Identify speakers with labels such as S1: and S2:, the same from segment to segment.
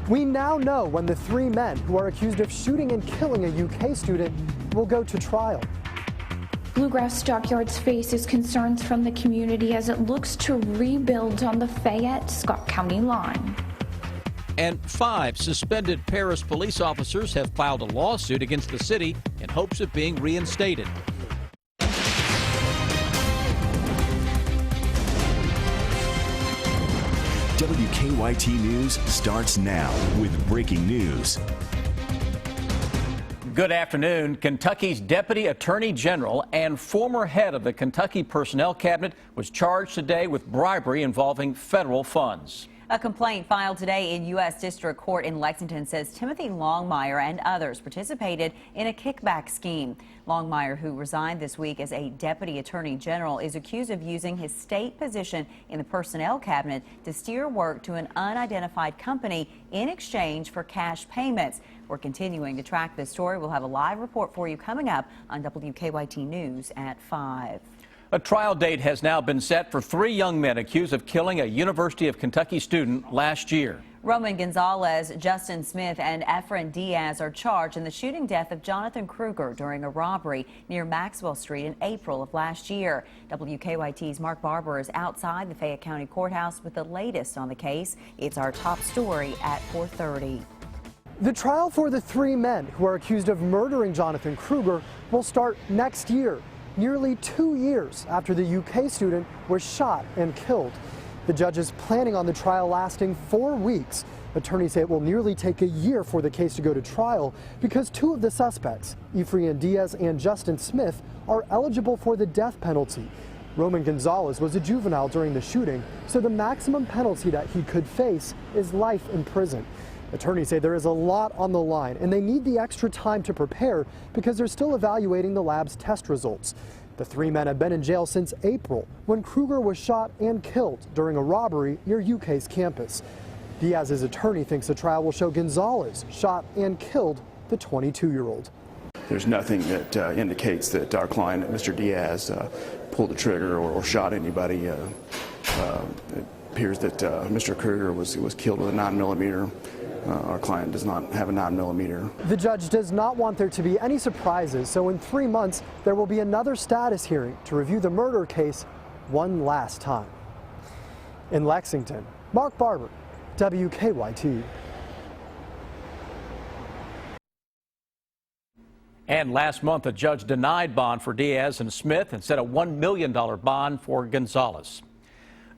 S1: We now know when the three men who are accused of shooting and killing a UK student will go to trial.
S2: Bluegrass Stockyards faces concerns from the community as it looks to rebuild on the Fayette-Scott County line.
S3: And 5 suspended Paris police officers have filed a lawsuit against the city in hopes of being reinstated.
S4: WKYT News starts now with breaking news.
S3: Good afternoon. Kentucky's Deputy Attorney General and former head of the Kentucky Personnel Cabinet was charged today with bribery involving federal funds.
S5: A complaint filed today in U.S. District Court in Lexington says Timothy Longmire and others participated in a kickback scheme. Longmire, who resigned this week as a deputy attorney general, is accused of using his state position in the personnel cabinet to steer work to an unidentified company in exchange for cash payments. We're continuing to track this story. We'll have a live report for you coming up on WKYT News at 5.
S3: A trial date has now been set for 3 young men accused of killing a University of Kentucky student last year.
S5: Roman Gonzalez, Justin Smith, and Efren Diaz are charged in the shooting death of Jonathan Kruger during a robbery near Maxwell Street in April of last year. WKYT's Mark Barber is outside the Fayette County Courthouse with the latest on the case. It's our top story at 4:30.
S1: The trial for the 3 men who are accused of murdering Jonathan Kruger will start next year, nearly 2 years after the UK student was shot and killed. The judge is planning on the trial lasting 4 weeks. Attorneys say it will nearly take a year for the case to go to trial because 2 of the suspects, Efren Diaz and Justin Smith, are eligible for the death penalty. Roman Gonzalez was a juvenile during the shooting, so the maximum penalty that he could face is life in prison. Attorneys say there is a lot on the line and they need the extra time to prepare because they're still evaluating the lab's test results. The 3 men have been in jail since April when Kruger was shot and killed during a robbery near UK's campus. Diaz's attorney thinks the trial will show Gonzalez shot and killed the 22-year-old.
S6: There's nothing that indicates that our client, Mr. Diaz, pulled the trigger or shot anybody. It appears that Mr. Kruger was killed with a 9mm. Our client does not have a 9mm.
S1: The judge does not want there to be any surprises, so in 3 months there will be another status hearing to review the murder case one last time. In Lexington, Mark Barber, WKYT.
S3: And last month, a judge denied bond for Diaz and Smith and set a $1 million bond for Gonzalez.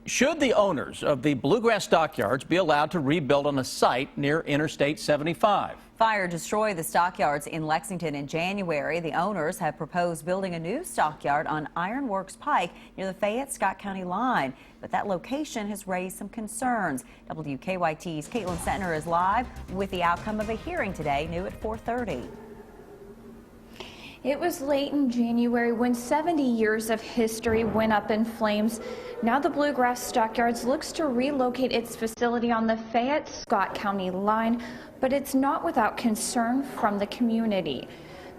S3: Should the owners of the Bluegrass Stockyards be allowed to rebuild on a site near Interstate 75?
S5: Fire destroyed the stockyards in Lexington in January. The owners have proposed building a new stockyard on Ironworks Pike near the Fayette-Scott County line. But that location has raised some concerns. WKYT's Caitlin Setner is live with the outcome of a hearing today, new at 4:30.
S2: It was late in January when 70 years of history went up in flames. Now the Bluegrass Stockyards looks to relocate its facility on the Fayette-Scott County line, but it's not without concern from the community.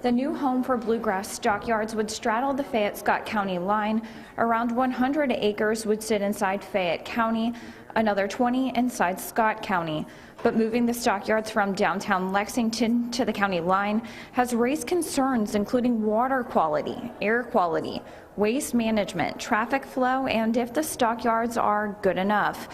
S2: The new home for Bluegrass Stockyards would straddle the Fayette-Scott County line. Around 100 acres would sit inside Fayette County, another 20 inside Scott County. But moving the stockyards from downtown Lexington to the county line has raised concerns including water quality, air quality, waste management, traffic flow, and if the stockyards are good enough.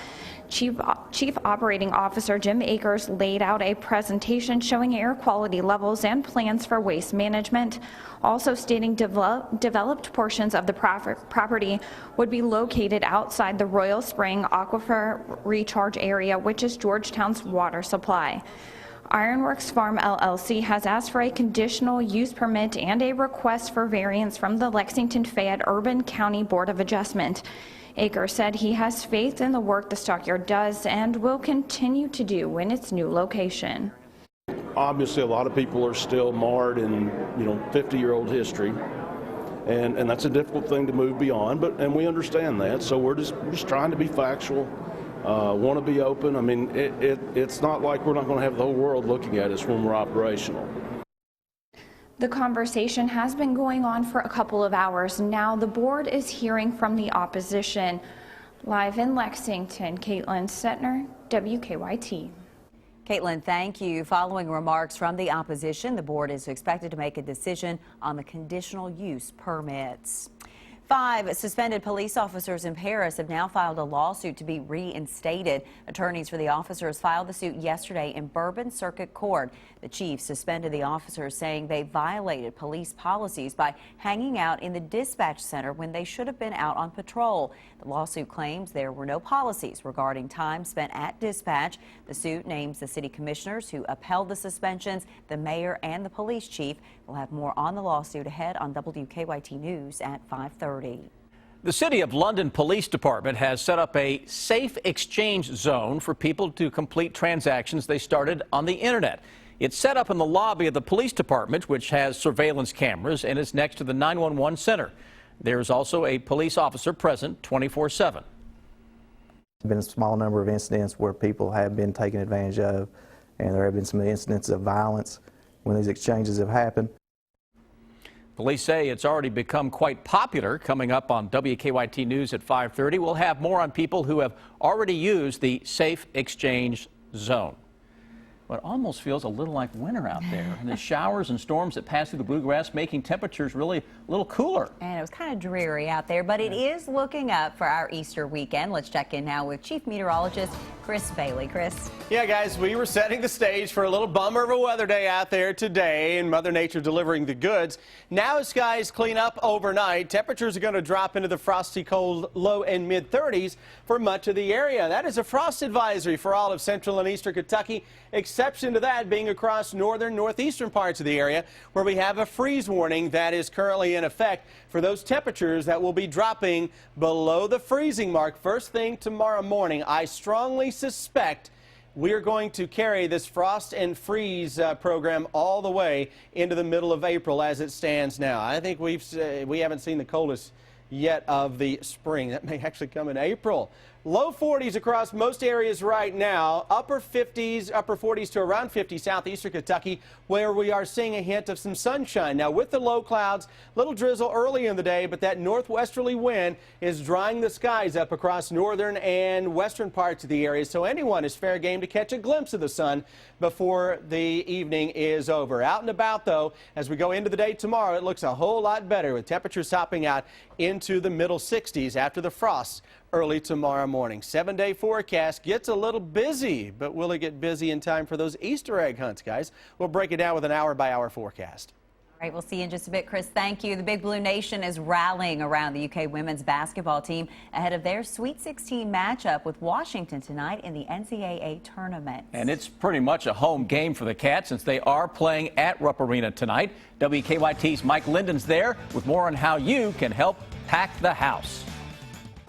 S2: Chief Operating Officer Jim Akers laid out a presentation showing air quality levels and plans for waste management, also stating developed portions of the property would be located outside the Royal Spring Aquifer Recharge Area, which is Georgetown's water supply. Ironworks Farm LLC has asked for a conditional use permit and a request for variance from the Lexington-Fayette Urban County Board of Adjustment. Akers said he has faith in the work the stockyard does and will continue to do in its new location.
S7: Obviously, a lot of people are still marred in, 50-year-old history, and that's a difficult thing to move beyond. And we understand that, so we're just trying to be factual. Want to be open. I mean, it's not like we're not going to have the whole world looking at us when we're operational.
S2: The conversation has been going on for a couple of hours now. The board is hearing from the opposition. Live in Lexington, Caitlin Setner, WKYT.
S5: Caitlin, thank you. Following remarks from the opposition, the board is expected to make a decision on the conditional use permits. 5 suspended police officers in Paris have now filed a lawsuit to be reinstated. Attorneys for the officers filed the suit yesterday in Bourbon Circuit Court. The chief suspended the officers, saying they violated police policies by hanging out in the dispatch center when they should have been out on patrol. The lawsuit claims there were no policies regarding time spent at dispatch. The suit names the city commissioners who upheld the suspensions, the mayor, and the police chief. We'll have more on the lawsuit ahead on WKYT News at 5:30.
S3: The City of London Police Department has set up a safe exchange zone for people to complete transactions they started on the internet. It's set up in the lobby of the police department, which has surveillance cameras and is next to the 911 center. There's also a police officer present 24/7.
S8: There's been a small number of incidents where people have been taken advantage of, and there have been some incidents of violence when these exchanges have happened.
S3: Police say it's already become quite popular. Coming up on WKYT News at 5:30, we'll have more on people who have already used the safe exchange zone. Well, it almost feels a little like winter out there. And the showers and storms that pass through the bluegrass making temperatures really a little cooler.
S5: And it was kind of dreary out there, but it is looking up for our Easter weekend. Let's check in now with Chief Meteorologist Chris Bailey. Chris.
S9: Yeah, guys, we were setting the stage for a little bummer of a weather day out there today, and Mother Nature delivering the goods. Now as skies clean up overnight, temperatures are going to drop into the frosty cold low and mid-30s for much of the area. That is a frost advisory for all of central and eastern Kentucky. Exception to that being across northern, northeastern parts of the area where we have a freeze warning that is currently in effect for those temperatures that will be dropping below the freezing mark first thing tomorrow morning. I strongly suspect we are going to carry this frost and freeze program all the way into the middle of April as it stands now. I think we haven't seen the coldest yet of the spring. That may actually come in April. Low 40s across most areas right now, upper 50s, upper 40s to around 50 southeastern Kentucky, where we are seeing a hint of some sunshine. Now with the low clouds, little drizzle early in the day, but that northwesterly wind is drying the skies up across northern and western parts of the area, so anyone is fair game to catch a glimpse of the sun before the evening is over. Out and about, though, as we go into the day tomorrow, it looks a whole lot better with temperatures topping out into the middle 60s after the frost early tomorrow morning. 7-day forecast gets a little busy, but will it get busy in time for those Easter egg hunts, guys? We'll break it down with an hour-by-hour forecast.
S5: All right, we'll see you in just a bit, Chris. Thank you. The Big Blue Nation is rallying around the UK women's basketball team ahead of their Sweet 16 matchup with Washington tonight in the NCAA tournament.
S3: And it's pretty much a home game for the Cats since they are playing at Rupp Arena tonight. WKYT's Mike Linden's there with more on how you can help pack the house.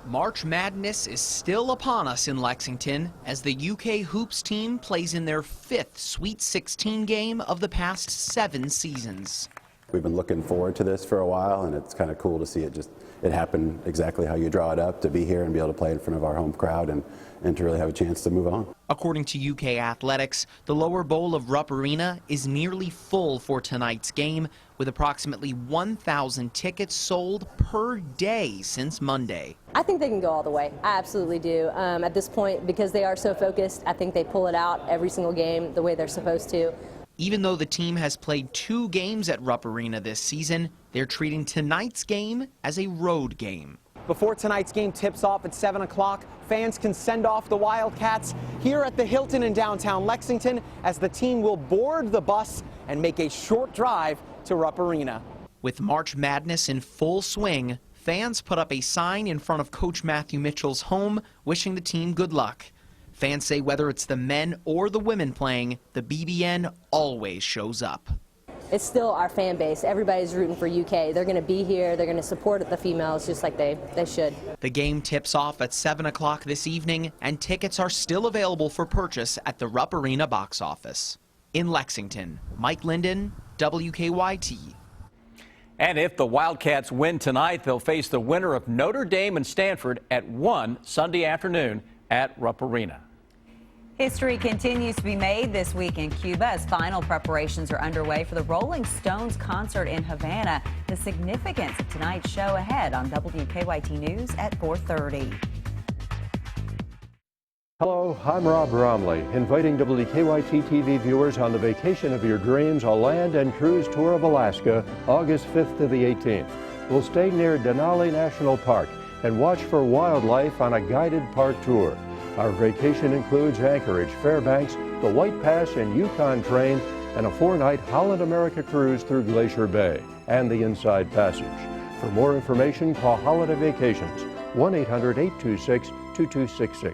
S10: March Madness is still upon us in Lexington as the UK Hoops team plays in their 5th Sweet 16 game of the past 7 seasons.
S11: We've been looking forward to this for a while, and it's kind of cool to see it happen exactly how you draw it up, to be here and be able to play in front of our home crowd and to really have a chance to move on.
S10: According to UK Athletics, the lower bowl of Rupp Arena is nearly full for tonight's game, with approximately 1,000 tickets sold per day since Monday.
S12: I think they can go all the way. I absolutely do. At this point, because they are so focused, I think they pull it out every single game the way they're supposed to.
S10: Even though the team has played 2 games at Rupp Arena this season, they're treating tonight's game as a road game.
S13: Before tonight's game tips off at 7 o'clock, fans can send off the Wildcats here at the Hilton in downtown Lexington as the team will board the bus and make a short drive to Rupp Arena.
S10: With March Madness in full swing, fans put up a sign in front of Coach Matthew Mitchell's home wishing the team good luck. Fans say whether it's the men or the women playing, the BBN always shows up.
S12: It's still our fan base. Everybody's rooting for UK. They're going to be here. They're going to support the females just like they should.
S10: The game tips off at 7 o'clock this evening, and tickets are still available for purchase at the Rupp Arena box office. In Lexington, Mike Linden, WKYT.
S3: And if the Wildcats win tonight, they'll face the winner of Notre Dame and Stanford at 1 Sunday afternoon at Rupp Arena.
S5: History continues to be made this week in Cuba as final preparations are underway for the Rolling Stones concert in Havana. The significance of tonight's show ahead on WKYT News at 4:30.
S14: Hello, I'm Rob Bromley, inviting WKYT TV viewers on the vacation of your dreams, a land and cruise tour of Alaska, August 5th to the 18th. We'll stay near Denali National Park and watch for wildlife on a guided park tour. Our vacation includes Anchorage, Fairbanks, the White Pass and Yukon train, and a 4-night Holland America cruise through Glacier Bay and the Inside Passage. For more information, call Holiday Vacations, 1-800-826-2266.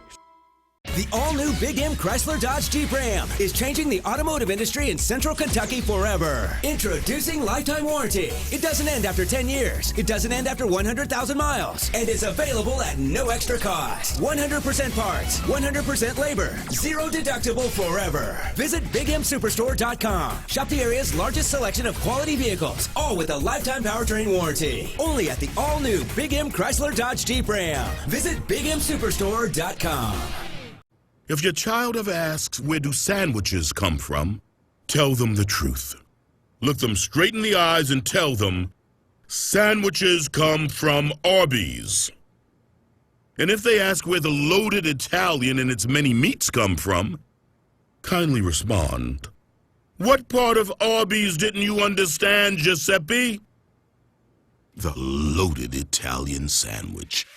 S15: The all-new Big M Chrysler Dodge Jeep Ram is changing the automotive industry in Central Kentucky forever. Introducing lifetime warranty. It doesn't end after 10 years. It doesn't end after 100,000 miles. And is available at no extra cost. 100% parts, 100% labor, zero deductible forever. Visit BigMSuperstore.com. Shop the area's largest selection of quality vehicles, all with a lifetime powertrain warranty. Only at the all-new Big M Chrysler Dodge Jeep Ram. Visit BigMSuperstore.com.
S16: If your child ever asks, where do sandwiches come from? Tell them the truth. Look them straight in the eyes and tell them, sandwiches come from Arby's. And if they ask where the loaded Italian and its many meats come from, kindly respond, what part of Arby's didn't you understand, Giuseppe? The loaded Italian sandwich.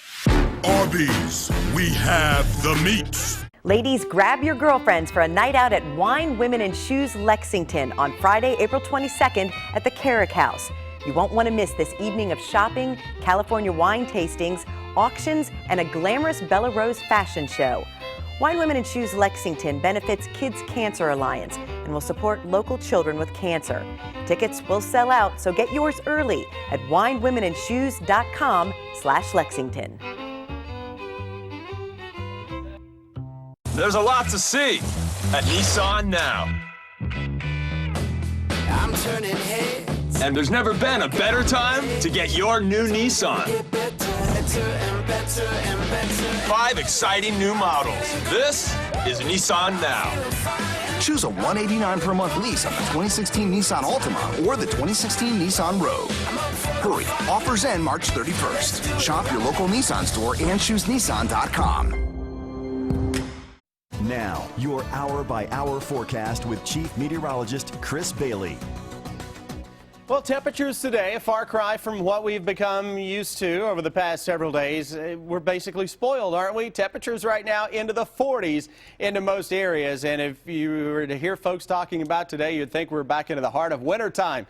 S16: Arby's, we have the meats.
S17: Ladies, grab your girlfriends for a night out at Wine, Women, and Shoes Lexington on Friday, April 22nd at the Carrick House. You won't want to miss this evening of shopping, California wine tastings, auctions, and a glamorous Bella Rose fashion show. Wine, Women, and Shoes Lexington benefits Kids Cancer Alliance and will support local children with cancer. Tickets will sell out, so get yours early at winewomenandshoes.com/Lexington.
S18: There's a lot to see at Nissan now. I'm turning heads. And there's never been a better time to get your new Nissan. 5 exciting new models. This is Nissan Now.
S19: Choose a $189 per month lease on the 2016 Nissan Altima or the 2016 Nissan Rogue. Hurry, offers end March 31st. Shop your local Nissan store and choosenissan.com.
S20: Now, your hour-by-hour forecast with Chief Meteorologist Chris Bailey.
S9: Well, temperatures today, a far cry from what we've become used to over the past several days. We're basically spoiled, aren't we? Temperatures right now into the 40s into most areas. And if you were to hear folks talking about today, you'd think we're back into the heart of wintertime.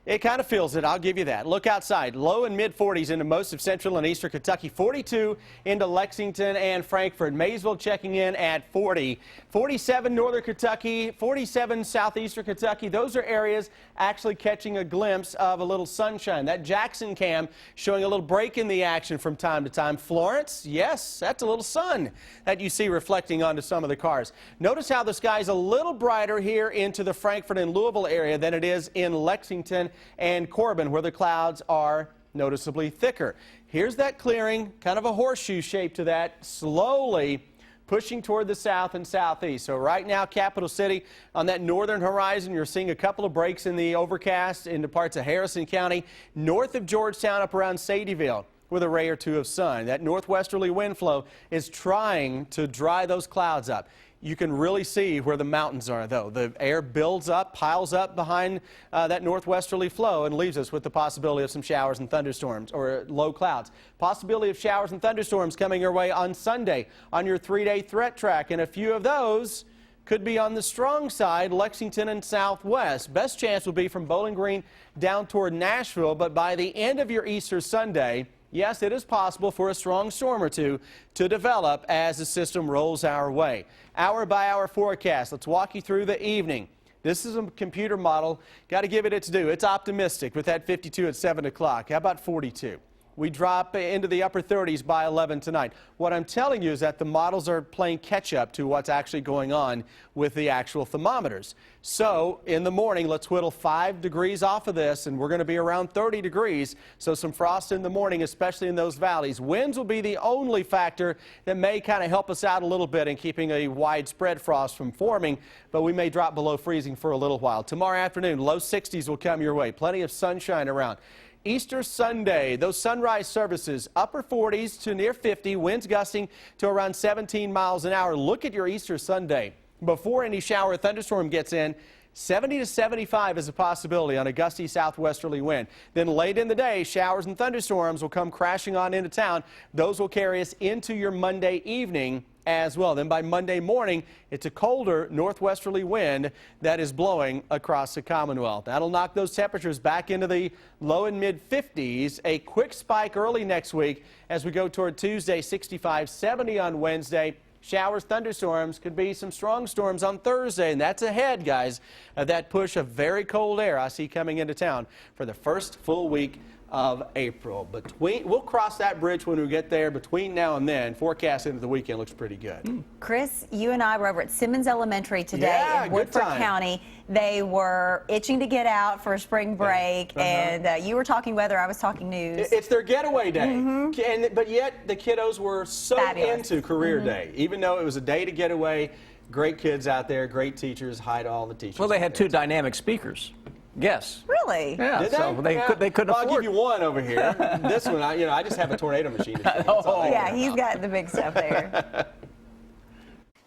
S9: It kind of feels it, I'll give you that. Look outside, low and mid 40s into most of central and eastern Kentucky, 42 into Lexington and Frankfort. Maysville checking in at 40. 47 northern Kentucky, 47 southeastern Kentucky. Those are areas actually catching a glimpse of a little sunshine. That Jackson cam showing a little break in the action from time to time. Florence, yes, that's a little sun that you see reflecting onto some of the cars. Notice how the sky's a little brighter here into the Frankfort and Louisville area than it is in Lexington and Corbin, where the clouds are noticeably thicker. Here's that clearing, kind of a horseshoe shape to that, slowly pushing toward the south and southeast. So right now, Capital City on that northern horizon, you're seeing a couple of breaks in the overcast into parts of Harrison County, north of Georgetown up around Sadyville, with a ray or two of sun. That northwesterly wind flow is trying to dry those clouds up. You can really see where the mountains are, though. The air builds up, piles up behind that northwesterly flow and leaves us with the possibility of some showers and thunderstorms or low clouds. Possibility of showers and thunderstorms coming your way on Sunday on your 3-day threat track, and a few of those could be on the strong side, Lexington and southwest. Best chance will be from Bowling Green down toward Nashville, but by the end of your Easter Sunday, yes, it is possible for a strong storm or two to develop as the system rolls our way. Hour-by-hour forecast. Let's walk you through the evening. This is a computer model. Got to give it its due. It's optimistic with that 52 at 7 o'clock. How about 42? We drop into the upper 30s by 11 tonight. What I'm telling you is that the models are playing catch-up to what's actually going on with the actual thermometers. So in the morning, let's whittle 5 degrees off of this, and we're going to be around 30 degrees. So some frost in the morning, especially in those valleys. Winds will be the only factor that may kind of help us out a little bit in keeping a widespread frost from forming, but we may drop below freezing for a little while. Tomorrow afternoon, low 60s will come your way. Plenty of sunshine around. Easter Sunday, those sunrise services, upper 40s to near 50, winds gusting to around 17 miles an hour. Look at your Easter Sunday. Before any shower or thunderstorm gets in, 70 to 75 is a possibility on a gusty southwesterly wind. Then late in the day, showers and thunderstorms will come crashing on into town. Those will carry us into your Monday evening as well. Then by Monday morning, it's a colder northwesterly wind that is blowing across the Commonwealth. That'll knock those temperatures back into the low and mid 50s. A quick spike early next week as we go toward Tuesday, 65, 70 on Wednesday. Showers, thunderstorms, could be some strong storms on Thursday, and that's ahead, guys, of that push of very cold air I see coming into town for the first full week of April. We'll cross that bridge when we get there. Between now and then, forecast into the weekend looks pretty good.
S5: Chris, you and I were over at Simmons Elementary today in Woodford County. They were itching to get out for spring break, and you were talking weather, I was talking news.
S9: It's their getaway day, but yet the kiddos were so into career day, even though it was a day to get away. Great kids out there, great teachers. Hi to all the teachers.
S3: Well, they had two dynamic speakers. Yes.
S5: Really?
S3: Yeah.
S9: Did
S3: so they couldn't
S9: I'll
S3: afford.
S9: give you one over here. This one, I just have a tornado machine.
S5: Yeah, he's got the big stuff there.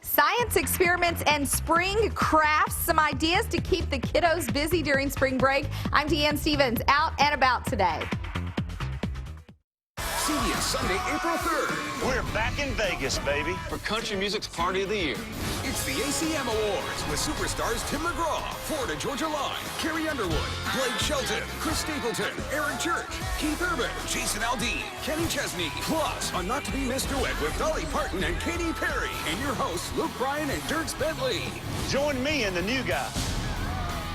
S21: Science experiments and spring crafts, some ideas to keep the kiddos busy during spring break. I'm Deanne Stevens, out and about today.
S22: CBS Sunday, April 3rd.
S23: We're back in Vegas, baby, for country music's party of the year.
S22: It's the ACM Awards with superstars Tim McGraw, Florida Georgia Line, Carrie Underwood, Blake Shelton, Chris Stapleton, Eric Church, Keith Urban, Jason Aldean, Kenny Chesney, plus a not-to-be-missed duet with Dolly Parton and Katy Perry, and your hosts Luke Bryan and Dierks Bentley.
S23: Join me and the new guy.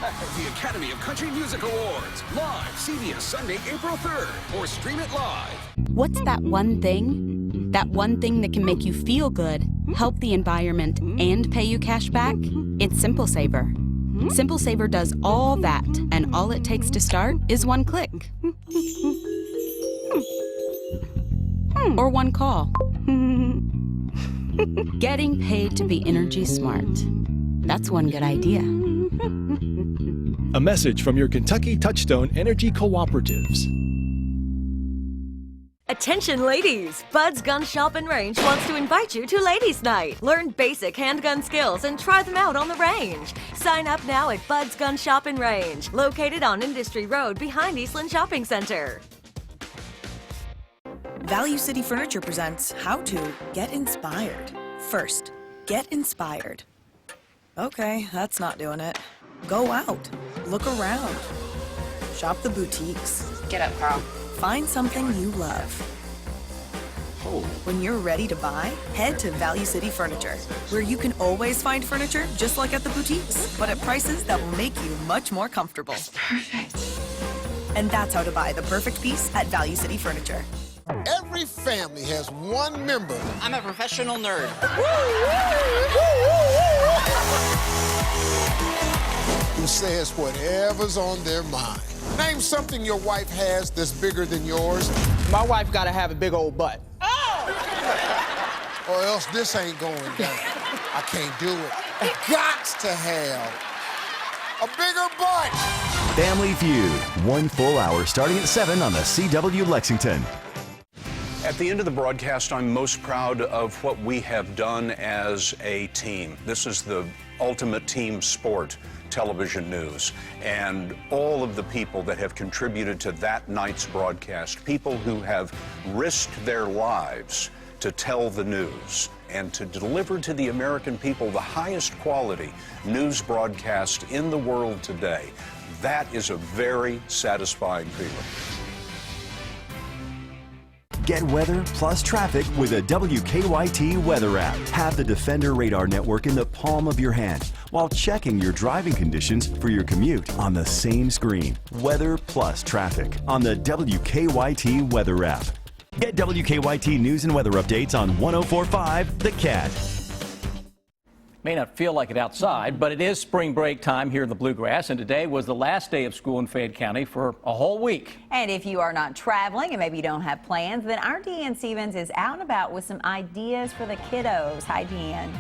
S22: The Academy of Country Music Awards, live CBS Sunday, April 3rd, or stream it live.
S24: What's that one thing? That one thing that can make you feel good, help the environment, and pay you cash back? It's Simple Saver. Simple Saver does all that, and all it takes to start is one click. Or one call. Getting paid to be energy smart. That's one good idea.
S25: A message from your Kentucky Touchstone Energy Cooperatives.
S26: Attention ladies! Bud's Gun Shop and Range wants to invite you to Ladies Night. Learn basic handgun skills and try them out on the range. Sign up now at Bud's Gun Shop and Range, located on Industry Road behind Eastland Shopping Center.
S27: Value City Furniture presents How to Get Inspired. First, get inspired. Okay, that's not doing it. Go out. Look around. Shop the boutiques.
S28: Get up, Carl.
S27: Find something you love. When you're ready to buy, head to Value City Furniture, where you can always find furniture just like at the boutiques, but at prices that will make you much more comfortable.
S28: Perfect.
S27: And that's how to buy the perfect piece at Value City Furniture.
S29: Every family has one member.
S28: I'm a professional nerd.
S29: Who says whatever's on their mind. Name something your wife has that's bigger than yours.
S13: My wife gotta have a big old butt.
S29: Or else this ain't going down. I can't do it. Gots to have a bigger butt.
S20: Family Feud, 1 full hour starting at 7 on the CW Lexington.
S30: At the end of the broadcast, I'm most proud of what we have done as a team. This is the ultimate team sport, television news, and all of the people that have contributed to that night's broadcast, people who have risked their lives to tell the news and to deliver to the American people the highest quality news broadcast in the world today. That is a very satisfying feeling.
S20: Get weather plus traffic with a WKYT weather app. Have the Defender radar network in the palm of your hand while checking your driving conditions for your commute on the same screen. Weather plus traffic on the WKYT weather app. Get WKYT news and weather updates on 104.5 The Cat.
S3: May not feel like it outside, but it is spring break time here in the Bluegrass, and today was the last day of school in Fayette County for a whole week.
S5: And if you are not traveling and maybe you don't have plans, then our Deanne Stevens is out and about with some ideas for the kiddos. Hi, Deanne.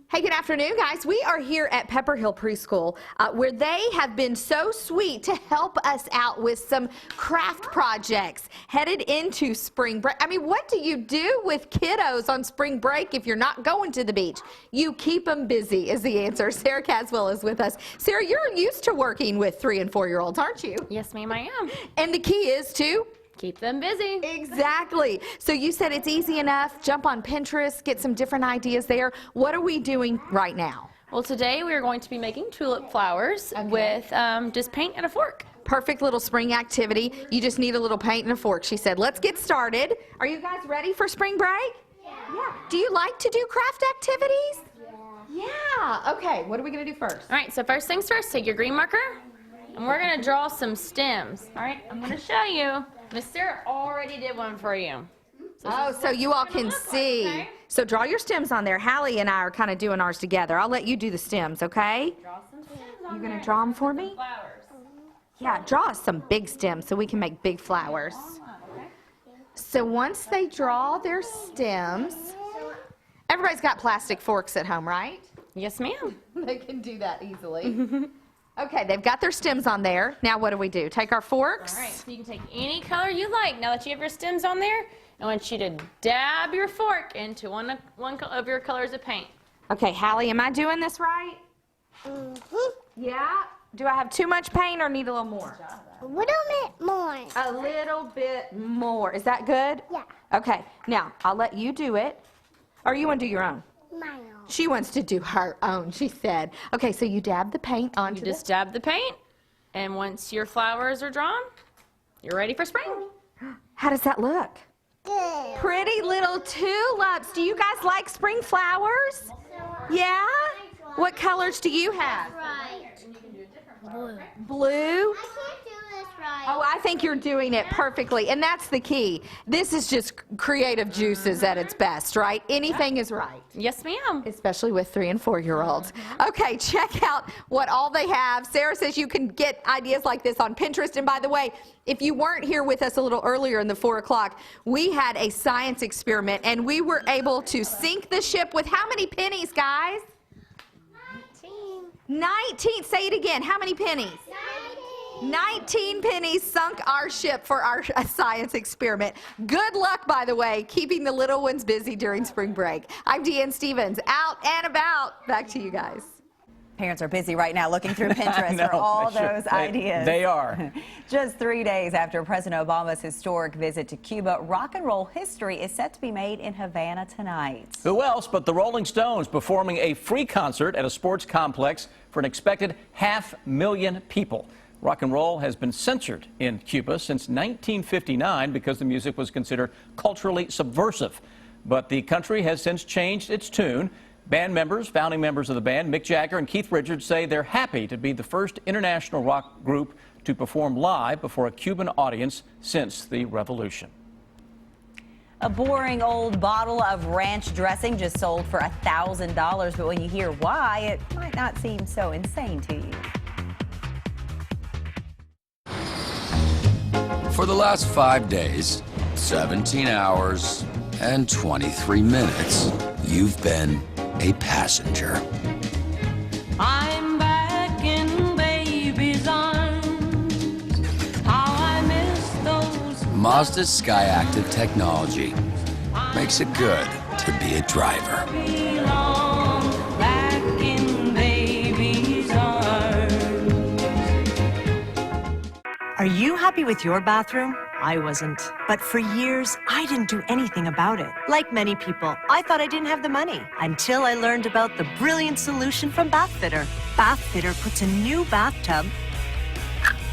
S21: Hey, good afternoon, guys. We are here at Pepper Hill Preschool, where they have been so sweet to help us out with some craft projects headed into spring break. I mean, what do you do with kiddos on spring break if you're not going to the beach? You keep them busy is the answer. Sarah Caswell is with us. Sarah, you're used to working with 3- and 4-year-olds, aren't you?
S1: Yes, ma'am, I am.
S21: And the key is to?
S1: Keep them busy.
S21: Exactly. So you said it's easy enough. Jump on Pinterest, get some different ideas there. What are we doing right now?
S1: Well, today we are going to be making tulip flowers with just paint and a fork.
S21: Perfect little spring activity. You just need a little paint and a fork, she said. Let's get started. Are you guys ready for spring break? Yeah. Do you like to do craft activities? Yeah. Okay, what are we going to do first?
S1: All right, so first things first, take your green marker, and we're going to draw some stems. All right, I'm going to show you. Miss Sarah already did one for you.
S21: So you all can see.
S1: Okay.
S21: So draw your stems on there. Hallie and I are kind of doing ours together. I'll let you do the stems, okay?
S1: Draw some stems on
S21: You're going
S1: there.
S21: to draw them for me?
S1: Flowers.
S21: Yeah, draw us some big stems so we can make big flowers. So once they draw their stems, everybody's got plastic forks at home, right?
S1: Yes, ma'am.
S21: They can do that easily. Okay, they've got their stems on there. Now what do we do? Take our forks.
S1: All right, so you can take any color you like. Now that you have your stems on there, I want you to dab your fork into one of your colors of paint.
S21: Okay, Hallie, am I doing this right? Yeah? Do I have too much paint or need a little more?
S2: A little bit more.
S21: A little bit more. Is that good?
S2: Yeah.
S21: Okay, now I'll let you do it. Or you want to do your own?
S2: My own.
S21: She wants to do her own, she said. Okay, so you dab the paint onto
S1: You just dab the paint, and once your flowers are drawn, you're ready for spring.
S21: How does that look?
S2: Good.
S21: Pretty little tulips. Do you guys like spring flowers? Yeah? What colors do you have?
S2: Right. Blue.
S21: Blue?
S2: I can't do this right.
S21: Oh, I think you're doing it perfectly, and that's the key. This is just creative juices at its best, right? Anything is right.
S1: Yes, ma'am.
S21: Especially with 3- and 4-year-olds. Okay, check out what all they have. Sarah says you can get ideas like this on Pinterest. And by the way, if you weren't here with us a little earlier in the 4 o'clock, we had a science experiment, and we were able to sink the ship with how many pennies, guys? 19. Say it again. How many pennies? 19 pennies sunk our ship for our science experiment. Good luck, by the way, keeping the little ones busy during spring break. I'm Deanne Stevens, out and about. Back to you guys.
S5: Parents are busy right now looking through Pinterest for all those ideas.
S3: They are.
S5: Just 3 days after President Obama's historic visit to Cuba, rock and roll history is set to be made in Havana tonight.
S3: Who else but the Rolling Stones performing a free concert at a sports complex for an expected 500,000 people. Rock and roll has been censored in Cuba since 1959 because the music was considered culturally subversive. But the country has since changed its tune. Band members, founding members of the band, Mick Jagger and Keith Richards, say they're happy to be the first international rock group to perform live before a Cuban audience since the revolution.
S5: A boring old bottle of ranch dressing just sold for $1,000, but when you hear why, it might not seem so insane to you.
S4: For the last 5 days, 17 hours, and 23 minutes, you've been a passenger.
S6: I'm back in baby's arms. How I miss those.
S4: Mazda's Skyactiv technology makes it good to be a driver.
S6: Back in baby's arms.
S17: Are you happy with your bathroom? I wasn't. But for years, I didn't do anything about it. Like many people, I thought I didn't have the money until I learned about the brilliant solution from Bathfitter. Bathfitter puts a new bathtub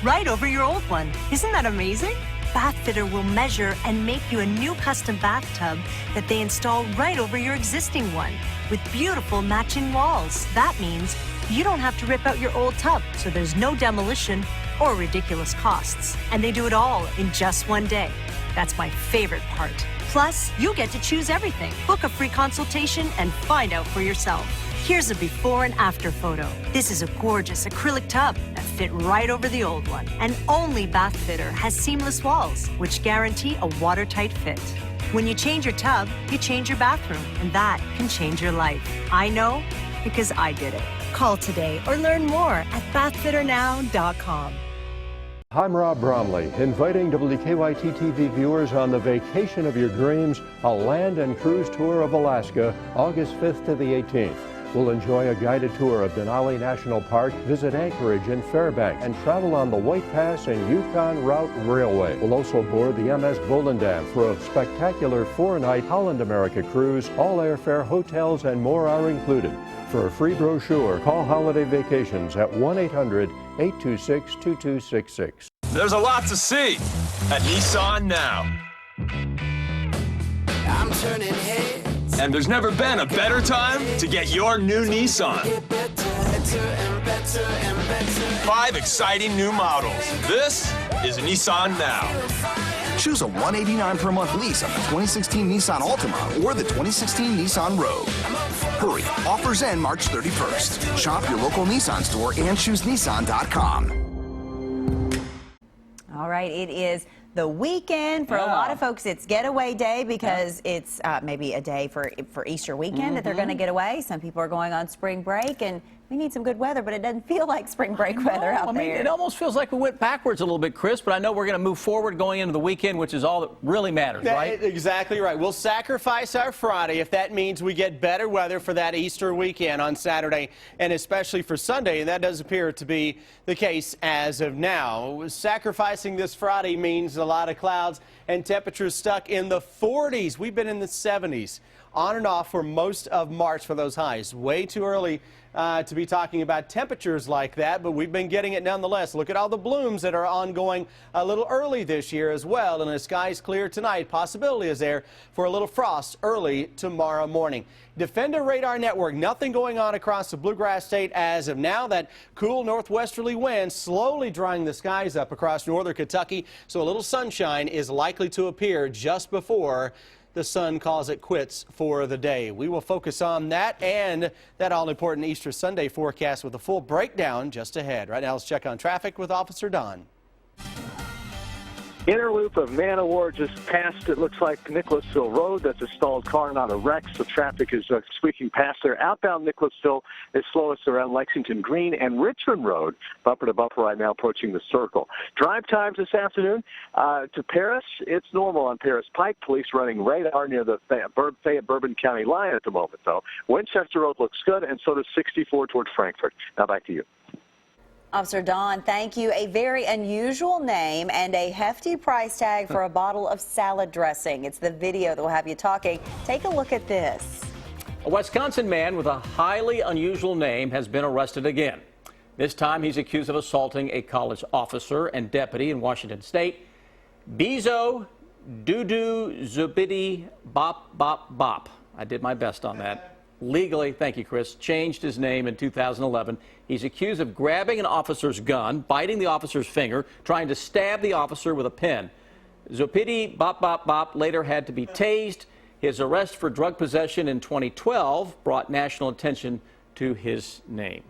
S17: right over your old one. Isn't that amazing? Bathfitter will measure and make you a new custom bathtub that they install right over your existing one with beautiful matching walls. That means you don't have to rip out your old tub, so there's no demolition or ridiculous costs. And they do it all in just 1 day. That's my favorite part. Plus, you'll get to choose everything. Book a free consultation and find out for yourself. Here's a before and after photo. This is a gorgeous acrylic tub that fit right over the old one. And only Bathfitter has seamless walls, which guarantee a watertight fit.
S7: When you change your tub, you change your bathroom, and that can change your life. I know because I did it. Call today or learn more at bathfitternow.com.
S8: I'm Rob Bromley, inviting WKYT TV viewers on the vacation of your dreams, a land and cruise tour of Alaska, August 5th to the 18th. We'll enjoy a guided tour of Denali National Park, visit Anchorage and Fairbanks, and travel on the White Pass and Yukon Route Railway. We'll also board the MS Volendam for a spectacular 4-night Holland America cruise. All airfare, hotels, and more are included. For a free brochure, call Holiday Vacations at 1-800-826-2266.
S10: There's a lot to see at Nissan now.
S6: I'm turning heads.
S10: And there's never been a better time to get your new Nissan. 5 exciting new models. This is Nissan Now.
S11: Choose a $189 per month lease on the 2016 Nissan Altima or the 2016 Nissan Rogue. Hurry, offers end March 31st. Shop your local Nissan store and choose Nissan.com.
S5: All right, it is the weekend. For a lot of folks, it's getaway day because it's maybe a day for Easter weekend that they're going to get away. Some people are going on spring break, and we need some good weather, but it doesn't feel like spring break weather out there.
S3: It almost feels like we went backwards a little bit, Chris, but I know we're going to move forward going into the weekend, which is all that really matters, right?
S9: Exactly right. We'll sacrifice our Friday if that means we get better weather for that Easter weekend on Saturday and especially for Sunday, and that does appear to be the case as of now. Sacrificing this Friday means a lot of clouds and temperatures stuck in the 40s. We've been in the 70s on and off for most of March for those highs. Way too early to be talking about temperatures like that, but we've been getting it nonetheless. Look at all the blooms that are ongoing a little early this year as well, and the sky's clear tonight. Possibility is there for a little frost early tomorrow morning. Defender Radar Network, nothing going on across the Bluegrass State as of now. That cool northwesterly wind slowly drying the skies up across northern Kentucky, so a little sunshine is likely to appear just before the sun calls it quits for the day. We will focus on that and that all-important Easter Sunday forecast with a full breakdown just ahead. Right now, let's check on traffic with Officer Don.
S12: Inner loop of Man o' War just past, it looks like, Nicholasville Road. That's a stalled car, not a wreck, so traffic is squeaking past there. Outbound Nicholasville is slowest around Lexington Green and Richmond Road, bumper to bumper right now approaching the circle. Drive times this afternoon to Paris, it's normal on Paris Pike. Police running radar near the Fayette-Bourbon County line at the moment, though. Winchester Road looks good, and so does 64 toward Frankfort. Now back to you.
S5: Officer Don, thank you. A very unusual name and a hefty price tag for a bottle of salad dressing. It's the video that will have you talking. Take a look at this.
S3: A Wisconsin man with a highly unusual name has been arrested again. This time he's accused of assaulting a college officer and deputy in Washington State. Bezo Dudu Zubidi Bop Bop Bop. I did my best on that. Legally, thank you, Chris, changed his name in 2011. He's accused of grabbing an officer's gun, biting the officer's finger, trying to stab the officer with a pen. Zopidi Bop Bop Bop later had to be tased. His arrest for drug possession in 2012 brought national attention to his name.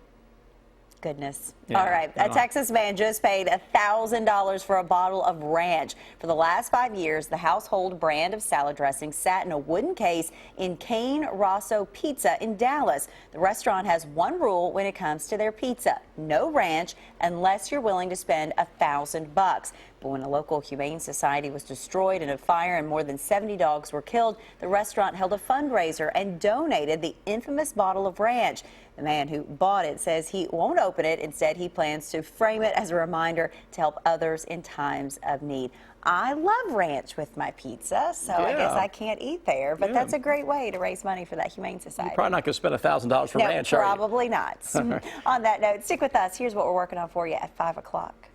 S5: Goodness.
S3: Yeah,
S5: all right. A Texas man just paid $1,000 for a bottle of ranch. For the last 5 years, the household brand of salad dressing sat in a wooden case in Cane Rosso Pizza in Dallas. The restaurant has one rule when it comes to their pizza: no ranch unless you're willing to spend $1,000. But when a local humane society was destroyed in a fire and more than 70 dogs were killed, the restaurant held a fundraiser and donated the infamous bottle of ranch. The man who bought it says he won't open it. Instead, he plans to frame it as a reminder to help others in times of need. I love ranch with my pizza, so I guess I can't eat there. But that's a great way to raise money for that humane society.
S3: You're probably not going to spend $1,000 for ranch,
S5: probably not. On that note, stick with us. Here's what we're working on for you at 5 o'clock.